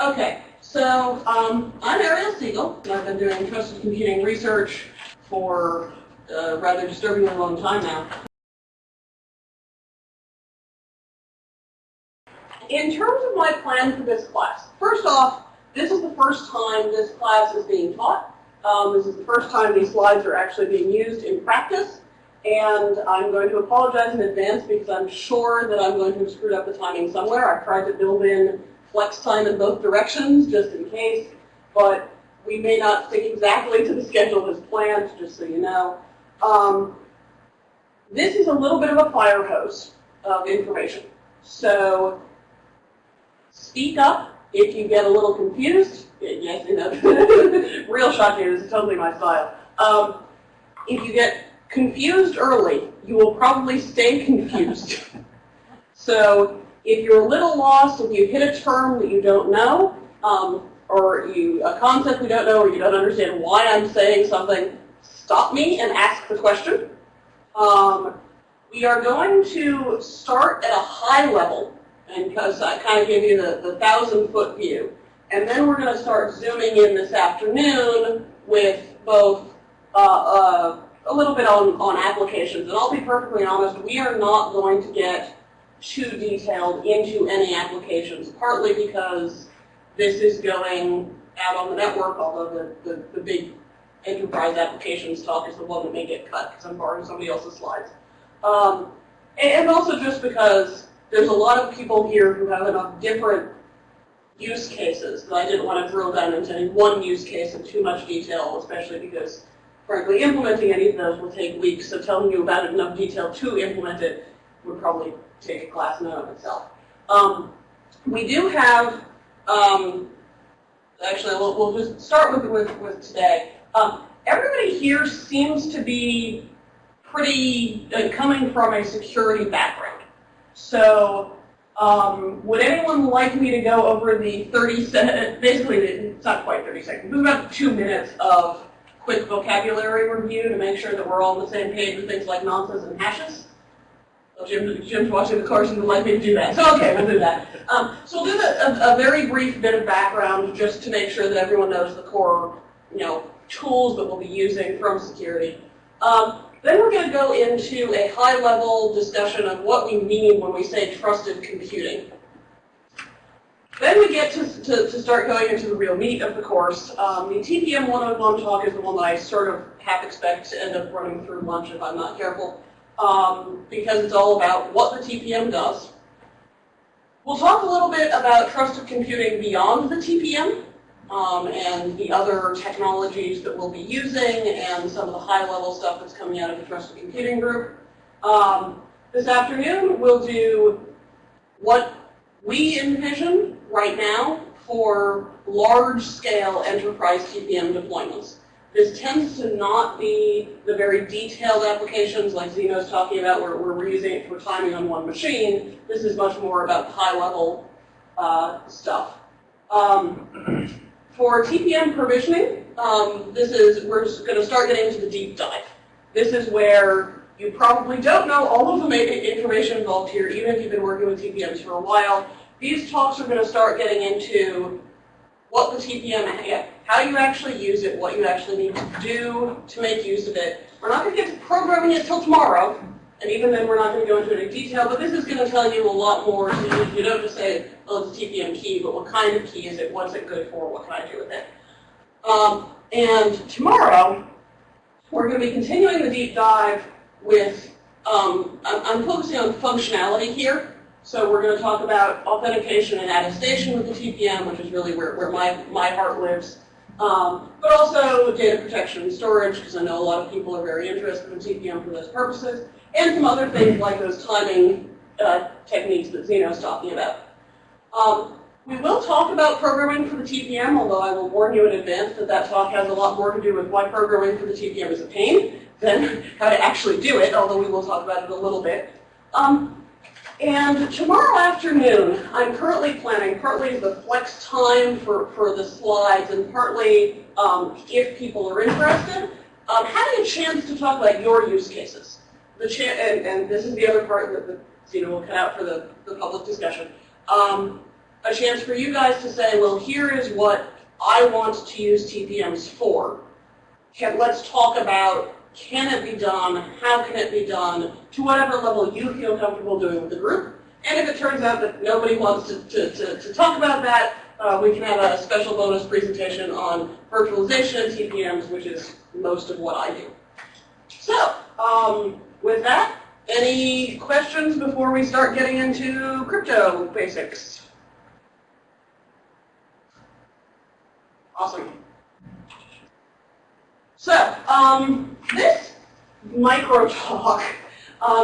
Okay, so I'm Ariel Siegel, and I've been doing trusted computing research for a rather disturbingly long time now. In terms of my plan for this class, first off, this is the first time this class is being taught. This is the first time these slides are actually being used in practice, and I'm going to apologize in advance because I'm sure that I'm going to have screwed up the timing somewhere. I've tried to build in flex time in both directions just in case, but we may not stick exactly to the schedule as planned, just so you know. This is a little bit of a fire hose of information. So speak up if you get a little confused. Yes, you know, real shocking, this is totally my style. If you get confused early, you will probably stay confused. So if you're a little lost, if you hit a term that you don't know, or a concept you don't know, or you don't understand why I'm saying something, stop me and ask the question. We are going to start at a high level, and because I kind of gave you the 1,000-foot view. And then we're going to start zooming in this afternoon with both a little bit on applications. And I'll be perfectly honest, we are not going to get too detailed into any applications, partly because this is going out on the network, although the big enterprise applications talk is the one that may get cut because I'm borrowing somebody else's slides. And also just because there's a lot of people here who have enough different use cases that I didn't want to drill down into any one use case in too much detail, especially because, frankly, implementing any of those will take weeks, so telling you about it in enough detail to implement it would probably take a class in and of itself. We do have, actually, we'll just start with today. Everybody here seems to be pretty coming from a security background. So would anyone like me to go over the 30 seconds, basically it's not quite 30 seconds, but about 2 minutes of quick vocabulary review to make sure that we're all on the same page with things like nonces and hashes? Well, Jim's watching the course and would like me to do that. So okay, we'll do that. So we'll do a very brief bit of background just to make sure that everyone knows the core, tools that we'll be using from security. Then we're going to go into a high-level discussion of what we mean when we say trusted computing. Then we get to start going into the real meat of the course. The TPM 101 talk is the one that I sort of half expect to end up running through lunch if I'm not careful, because it's all about what the TPM does. We'll talk a little bit about trusted computing beyond the TPM, and the other technologies that we'll be using, and some of the high-level stuff that's coming out of the Trusted Computing group. This afternoon, we'll do what we envision right now for large-scale enterprise TPM deployments. This tends to not be the very detailed applications like Zeno's talking about, where we're using it for timing on one machine. This is much more about high-level stuff. For TPM provisioning, we're just going to start getting into the deep dive. This is where you probably don't know all of the information involved here, even if you've been working with TPMs for a while. These talks are going to start getting into what the TPM is, how you actually use it, what you actually need to do to make use of it. We're not going to get to programming it till tomorrow, and even then we're not going to go into any detail, but this is going to tell you a lot more. So you don't just say, oh, it's a TPM key, but what kind of key is it? What's it good for? What can I do with it? And tomorrow, we're going to be continuing the deep dive with, I'm focusing on functionality here. So we're going to talk about authentication and attestation with the TPM, which is really where my heart lives. But also data protection and storage, because I know a lot of people are very interested in TPM for those purposes. And some other things like those timing techniques that Zeno's talking about. We will talk about programming for the TPM, although I will warn you in advance that talk has a lot more to do with why programming for the TPM is a pain than how to actually do it, although we will talk about it a little bit. And tomorrow afternoon, I'm currently planning, partly the flex time for the slides, and partly if people are interested, having a chance to talk about your use cases. And this is the other part that Zeno will cut out for the public discussion. a chance for you guys to say, well, here is what I want to use TPMs for. Let's talk about, can it be done, how can it be done, to whatever level you feel comfortable doing with the group. And if it turns out that nobody wants to talk about that, we can have a special bonus presentation on virtualization and TPMs, which is most of what I do. So, with that, any questions before we start getting into crypto basics? Awesome. So, this micro talk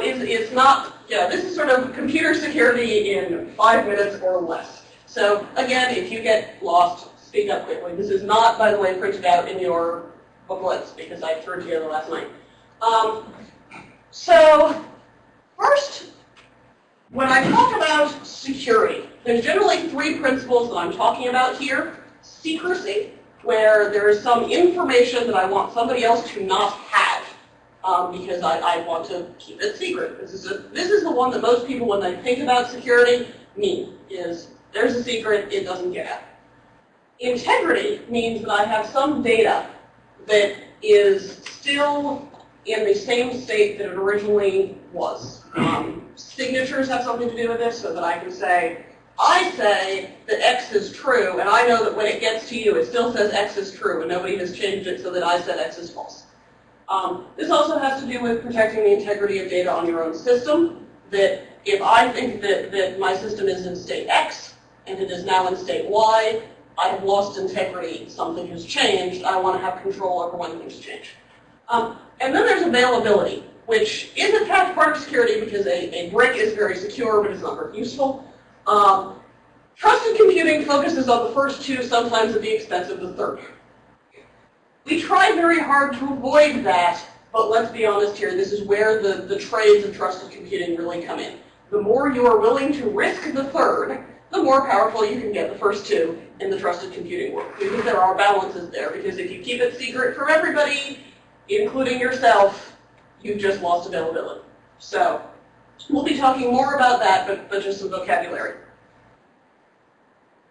is not, this is sort of computer security in 5 minutes or less. So again, if you get lost, speak up quickly. This is not, by the way, printed out in your booklets because I threw it together last night. So first, when I talk about security, there's generally 3 principles that I'm talking about here. Secrecy, where there is some information that I want somebody else to not have because I want to keep it secret. This is the one that most people, when they think about security, mean, is there's a secret, it doesn't get out. Integrity means that I have some data that is still in the same state that it originally was. Signatures have something to do with this, so that I can say, I say that X is true, and I know that when it gets to you, it still says X is true, and nobody has changed it so that I said X is false. This also has to do with protecting the integrity of data on your own system, that if I think that my system is in state X, and it is now in state Y, I have lost integrity, something has changed, I want to have control over when things change. And then there's availability, which is in fact part of security because a brick is very secure, but it's not very useful. Trusted computing focuses on the first 2, sometimes at the expense of the third. We try very hard to avoid that, but let's be honest here, this is where the trades of trusted computing really come in. The more you are willing to risk the third, the more powerful you can get the first 2 in the trusted computing world. Because there are balances there, because if you keep it secret from everybody, including yourself, you've just lost availability. So we'll be talking more about that, but just some vocabulary.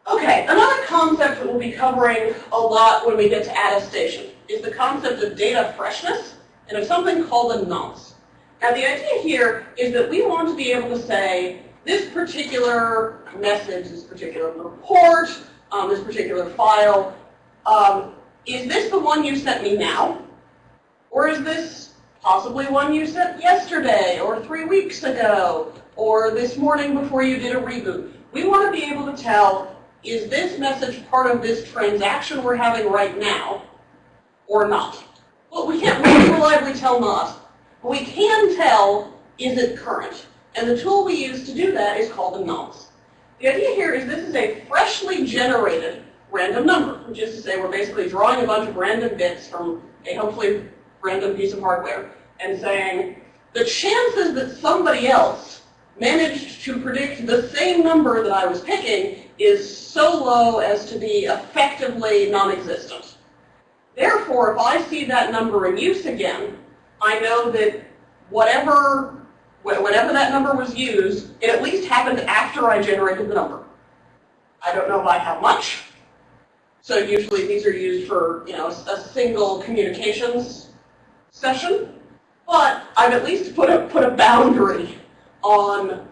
Okay, another concept that we'll be covering a lot when we get to attestation is the concept of data freshness and of something called a nonce. Now the idea here is that we want to be able to say, this particular message, this particular report, this particular file, is this the one you sent me now? Or is this possibly one you sent yesterday, or 3 weeks ago, or this morning before you did a reboot? We want to be able to tell, is this message part of this transaction we're having right now, or not? Well, we can't really reliably tell not, but we can tell, is it current? And the tool we use to do that is called a nonce. The idea here is this is a freshly generated random number, which is to say we're basically drawing a bunch of random bits from a hopefully random piece of hardware and saying the chances that somebody else managed to predict the same number that I was picking is so low as to be effectively non-existent. Therefore, if I see that number in use again, I know that whenever that number was used, it at least happened after I generated the number. I don't know by how much. So usually these are used for a single communications session. But I've at least put a boundary on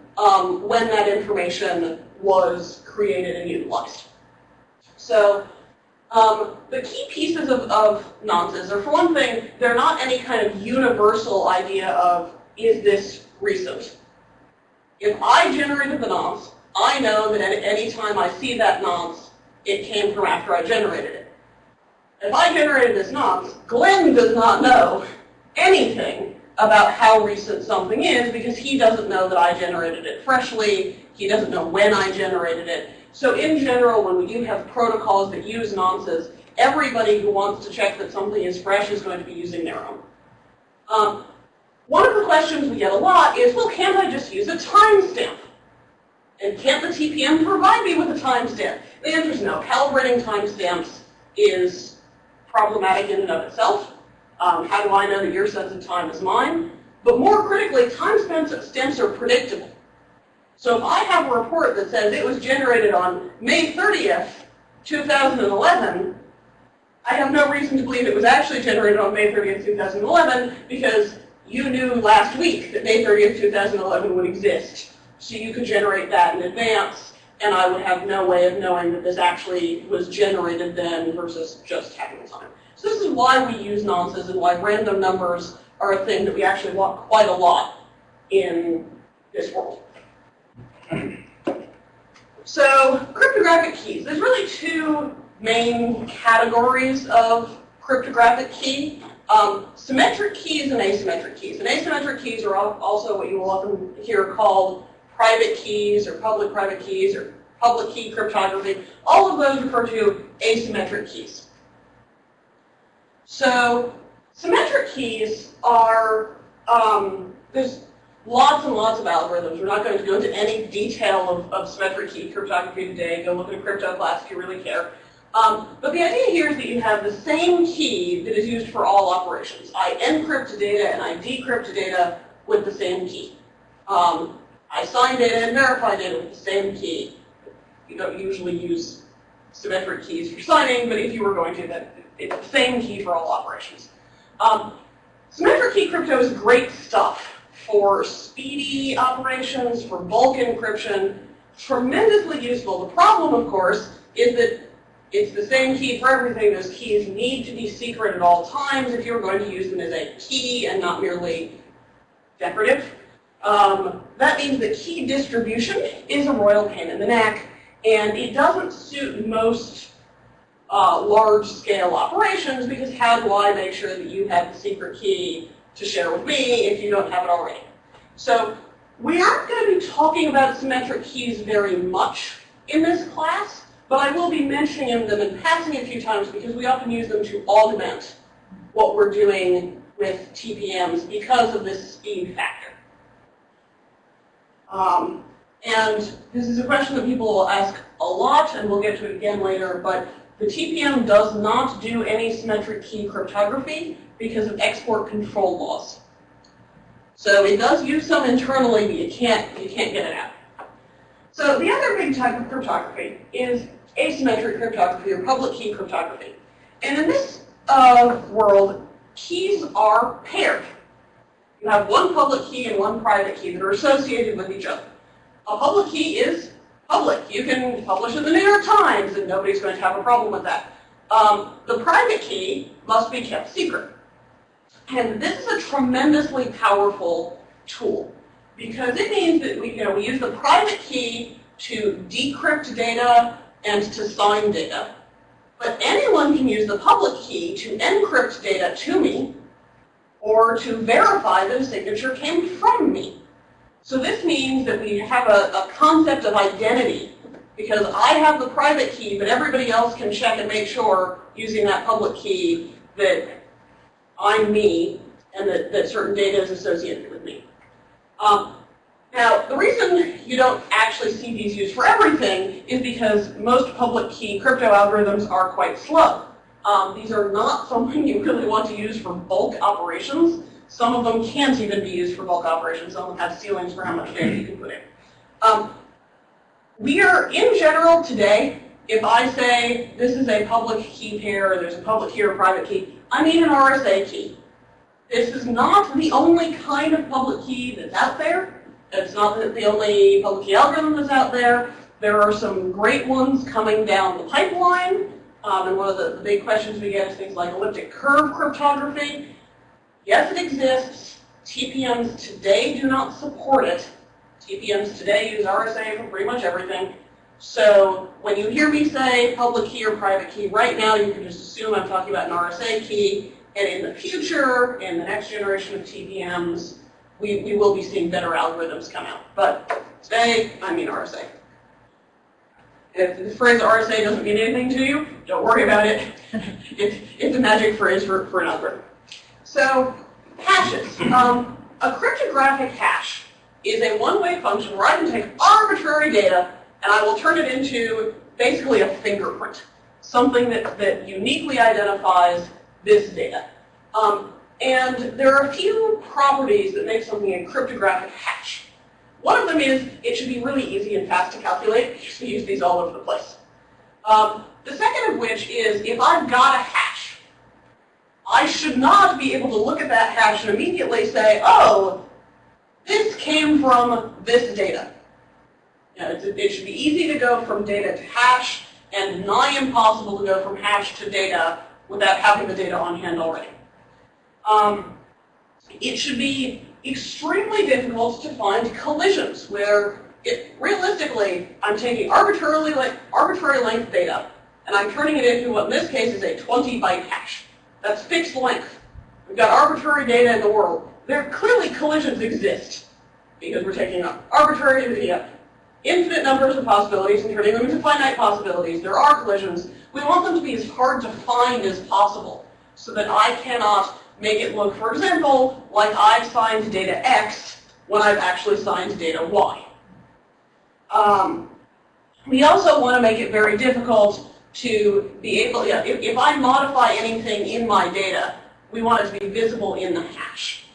when that information was created and utilized. So the key pieces of nonces are, for one thing, they're not any kind of universal idea of, is this recent? If I generated the nonce, I know that at any time I see that nonce, it came from after I generated it. If I generated this nonce, Glenn does not know anything about how recent something is because he doesn't know that I generated it freshly. He doesn't know when I generated it. So in general, when we do have protocols that use nonces, everybody who wants to check that something is fresh is going to be using their own. One of the questions we get a lot is, well, can't I just use a timestamp? And can't the TPM provide me with a timestamp? The answer is no. Calibrating timestamps is problematic in and of itself. How do I know that your sense of time is mine? But more critically, timestamps are predictable. So if I have a report that says it was generated on May 30th, 2011, I have no reason to believe it was actually generated on May 30th, 2011, because you knew last week that May 30th, 2011 would exist. So you could generate that in advance, and I would have no way of knowing that this actually was generated then versus just having time. So this is why we use nonces and why random numbers are a thing that we actually want quite a lot in this world. So cryptographic keys. There's really two main categories of cryptographic key. Symmetric keys and asymmetric keys. And asymmetric keys are also what you will often hear called private keys or public-private keys or public key cryptography. All of those refer to asymmetric keys. So symmetric keys are, there's lots and lots of algorithms. We're not going to go into any detail of symmetric key cryptography today. Go look at a crypto class if you really care. But the idea here is that you have the same key that is used for all operations. I encrypt data and I decrypt data with the same key. I sign data and verify data with the same key. You don't usually use symmetric keys for signing, but if you were going to, then it's the same key for all operations. Symmetric key crypto is great stuff for speedy operations, for bulk encryption, tremendously useful. The problem, of course, is that it's the same key for everything. Those keys need to be secret at all times if you're going to use them as a key and not merely decorative. That means that key distribution is a royal pain in the neck, and it doesn't suit most large-scale operations, because how do I make sure that you have the secret key to share with me if you don't have it already? So we aren't going to be talking about symmetric keys very much in this class, but I will be mentioning them and passing a few times because we often use them to augment what we're doing with TPMs because of this speed factor. And this is a question that people will ask a lot, and we'll get to it again later, but the TPM does not do any symmetric key cryptography because of export control laws. So it does use some internally, but you can't get it out. So the other big type of cryptography is asymmetric cryptography or public key cryptography. And in this world, keys are paired. You have one public key and one private key that are associated with each other. A public key is public. You can publish in the New York Times and nobody's going to have a problem with that. The private key must be kept secret. And this is a tremendously powerful tool because it means that we use the private key to decrypt data and to sign data. But anyone can use the public key to encrypt data to me or to verify that a signature came from me. So this means that we have a concept of identity because I have the private key, but everybody else can check and make sure using that public key that I'm me and that certain data is associated with me. Now, the reason you don't actually see these used for everything is because most public key crypto algorithms are quite slow. These are not something you really want to use for bulk operations. Some of them can't even be used for bulk operations. Some of them have ceilings for how much data you can put in. We are, in general today, if I say this is a public key pair, or there's a public key or private key, I mean an RSA key. This is not the only kind of public key that's out there. It's not the only public key algorithm that's out there. There are some great ones coming down the pipeline. And one of the big questions we get is things like elliptic curve cryptography. Yes, it exists. TPMs today do not support it. TPMs today use RSA for pretty much everything. So when you hear me say public key or private key, right now you can just assume I'm talking about an RSA key. And in the future, in the next generation of TPMs, we will be seeing better algorithms come out. But today, I mean RSA. If the phrase RSA doesn't mean anything to you, don't worry about it. It's a magic phrase for an algorithm. So, hashes. A cryptographic hash is a one-way function where I can take arbitrary data and I will turn it into basically a fingerprint, something that uniquely identifies this data. And there are a few properties that make something a cryptographic hash. One of them is it should be really easy and fast to calculate. We use these all over the place. The second of which is if I've got a hash, I should not be able to look at that hash and immediately say, oh, this came from this data. You know, it should be easy to go from data to hash and nigh impossible to go from hash to data without having the data on hand already. It should be extremely difficult to find collisions where, realistically, I'm taking arbitrary length data and I'm turning it into what in this case is a 20-byte hash. That's fixed length. We've got arbitrary data in the world. There clearly collisions exist because we're taking arbitrary infinite numbers of possibilities and turning them into finite possibilities. There are collisions. We want them to be as hard to find as possible so that I cannot make it look, for example, like I've signed data X when I've actually signed data Y. We also want to make it very difficult to be able, if I modify anything in my data, we want it to be visible in the hash.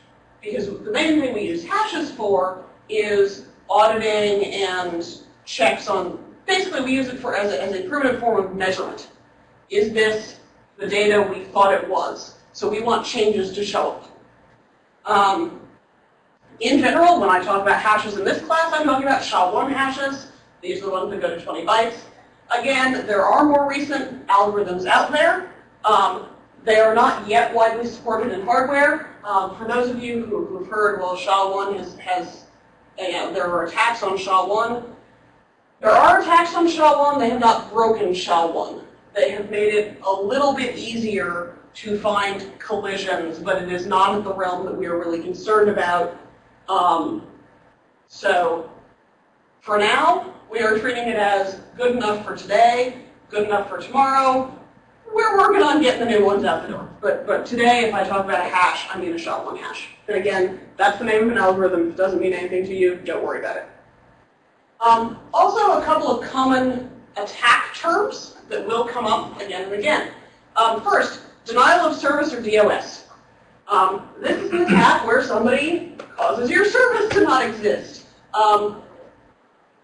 Because the main thing we use hashes for is auditing and checks on, basically we use it for as a primitive form of measurement. Is this the data we thought it was? So we want changes to show up. In general, when I talk about hashes in this class, I'm talking about SHA-1 hashes. These are the ones that go to 20 bytes. Again, there are more recent algorithms out there. They are not yet widely supported in hardware. For those of you who've heard, well, SHA-1 there are attacks on SHA-1. There are attacks on SHA-1. They have not broken SHA-1. They have made it a little bit easier to find collisions, but it is not in the realm that we are really concerned about. So for now, we are treating it as good enough for today, good enough for tomorrow. We're working on getting the new ones out the door. But today, if I talk about a hash, I mean a SHA-1 hash. And again, that's the name of an algorithm. If it doesn't mean anything to you, don't worry about it. Also, a couple of common attack terms that will come up again and again. First, denial of service or DOS. This is an attack where somebody causes your service to not exist.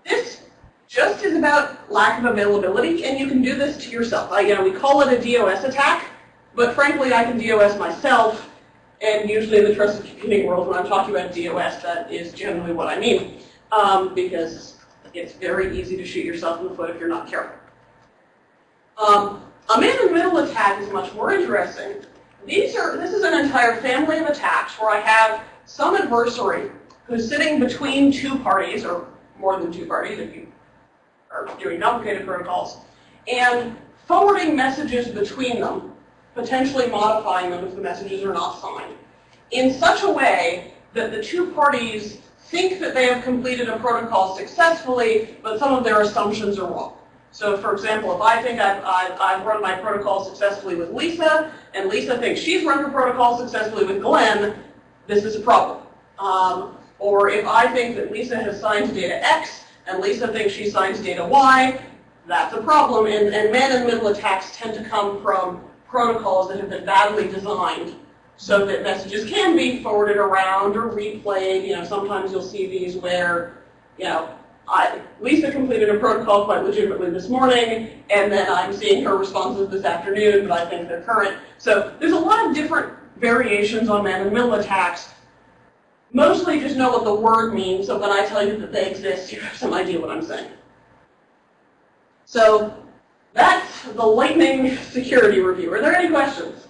This just is about lack of availability, and you can do this to yourself. We call it a DOS attack, but frankly, I can DOS myself, and usually in the trusted computing world, when I'm talking about DOS, that is generally what I mean, because it's very easy to shoot yourself in the foot if you're not careful. A man-in-the-middle attack is much more interesting. This is an entire family of attacks where I have some adversary who's sitting between two parties, or more than two parties if you are doing complicated protocols, and forwarding messages between them, potentially modifying them if the messages are not signed, in such a way that the two parties think that they have completed a protocol successfully, but some of their assumptions are wrong. So for example, if I think I've run my protocol successfully with Lisa, and Lisa thinks she's run her protocol successfully with Glenn, this is a problem. Or if I think that Lisa has signed data X, and Lisa thinks she signs data Y, that's a problem. And man-in-the-middle attacks tend to come from protocols that have been badly designed so that messages can be forwarded around or replayed. Sometimes you'll see these where, Lisa completed a protocol quite legitimately this morning, and then I'm seeing her responses this afternoon, but I think they're current. So there's a lot of different variations on man-in-the-middle attacks. Mostly just know what the word means, so when I tell you that they exist, you have some idea what I'm saying. So that's the lightning security review. Are there any questions?